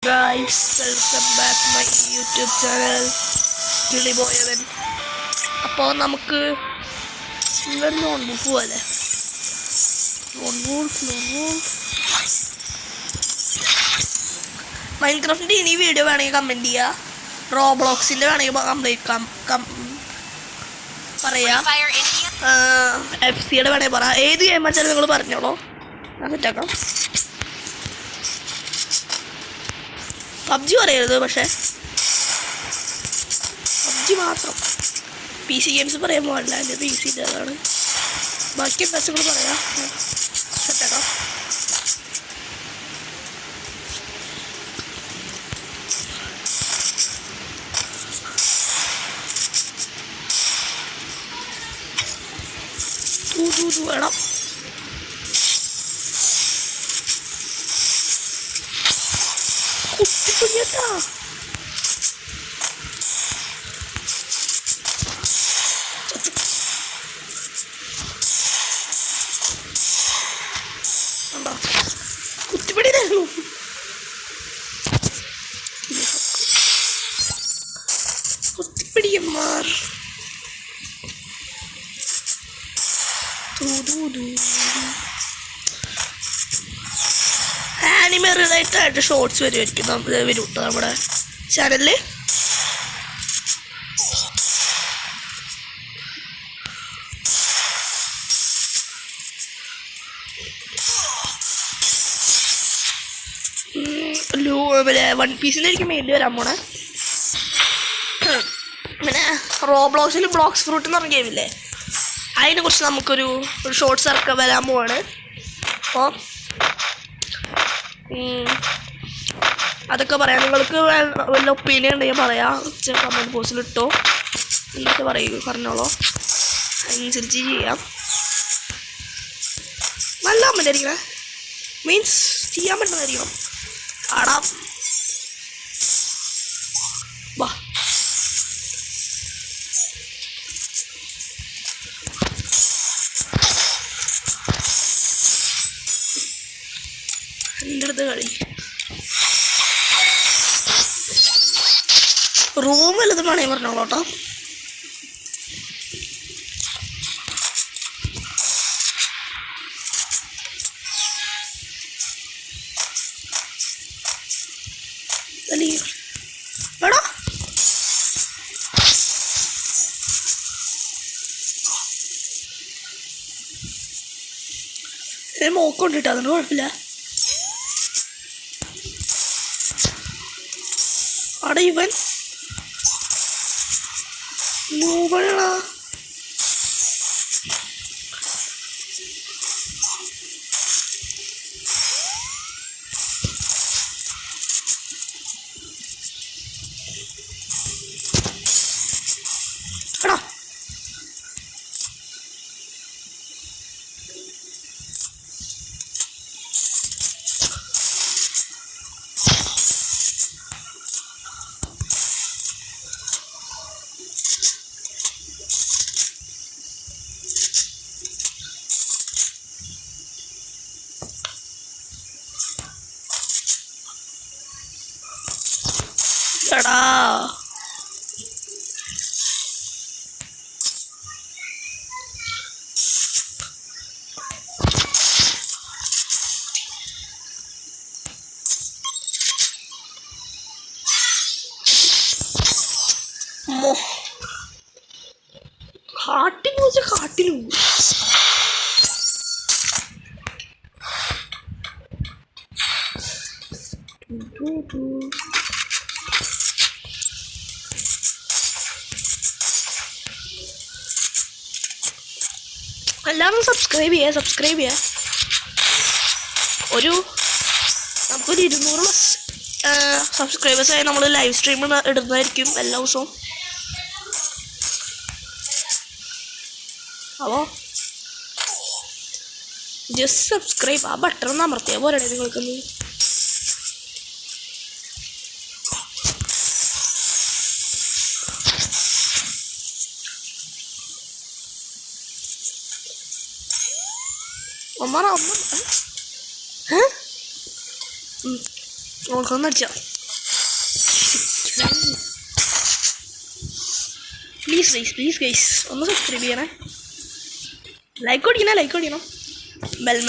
Guys, welcome back to my YouTube channel കിളിബോയവൻ. അപ്പോൾ നമുക്ക് loan wolf പോലെ ലോൺ വൂൾഫ് മൈൻക്രാഫ്റ്റിൻ്റെ ഇനി വീഡിയോ വേണമെങ്കിൽ കമൻറ്റ് ചെയ്യുക. റോബ്ലോക്സിൻ്റെ വേണമെങ്കിൽ പറയാം. FC-യുടെ വേണമെങ്കിൽ പറയാം. ഏത് ഗെയിം വെച്ചാലും നിങ്ങൾ പറഞ്ഞോളൂ, ഞാൻ സെറ്റാക്കാം. PUBG പറയരുത്, പക്ഷേ PUBG മാത്രം. PC ഗെയിംസ് പറയാൻ പാടില്ല, എൻ്റെ PC അതാണ്. ബാക്കി ഡ്രസ്സുകൾ പറയാം, സെറ്റാക്കാം. വേണം. കുട്ടിക്കുഞ്ഞേട്ടാ കുത്തിപ്പിടിയായിരുന്നു. കുത്തിപ്പിടിയന്മാർ ആനിമേ റിലേറ്റഡ് ആയിട്ട് ഷോർട്സ് വരും നമ്മുടെ ചാനലിൽ. വൺ പീസിലായിരിക്കും മെയിൻലി വരാൻ പോണേ. പിന്നെ റോബ്ലോക്സിൽ ബ്ലോക്സ് ഫ്രൂട്ട് എന്ന് പറഞ്ഞ ഗെയിമില്ലേ, അതിനെ കുറിച്ച് നമുക്കൊരു ഷോർട്സ് ഇറക്കാൻ വരാൻ പോവാണ്. അപ്പോൾ അതൊക്കെ പറയാം. നിങ്ങൾക്ക് വല്ല ഒപ്പീനിയൻ ഉണ്ടെങ്കിൽ പറയാം, കമൻറ്റ് ബോക്സിൽ ഇട്ടോ, എന്നിട്ട് പറഞ്ഞോളൂ, അതിനനുസരിച്ച് ചെയ്യാം. നല്ല കമൻ്റ് ആയിരിക്കണം, മീൻസ് ചെയ്യാൻ പറ്റുന്നതായിരിക്കണം. ആടാം വാ. എൻ്റെ അടുത്ത് കളി റൂം വല്ലതും വേണമെങ്കിൽ പറഞ്ഞോളൂ കേട്ടോ. എടാ മോക്കൊണ്ടിട്ട് അതിന് കുഴപ്പമില്ല. അവിടെ ഇവൻ നൂബളാ എടാ എടാ കാട്ടിൽ വെച്ച കാട്ടിലും എല്ലാവരും സബ്സ്ക്രൈബ് ചെയ്യുക. നമുക്കൊരു 200 സബ്സ്ക്രൈബേഴ്സായി നമ്മൾ ലൈവ് സ്ട്രീം ഇടുന്നതായിരിക്കും എല്ലാ ദിവസവും. അപ്പോൾ ജസ്റ്റ് സബ്സ്ക്രൈബ്, ആ ബട്ടൺ ഒന്ന് അമർത്തിയാൽ പോരെ നിങ്ങൾക്കൊന്ന്. അമ്മ നോക്കൊന്നടിച്ച പ്ലീസ് ഗൈസ് ഒന്ന് സബ്സ്ക്രൈബ് ചെയ്യണേ. ലൈക്ക് ഓടിക്കണം ബെൽമ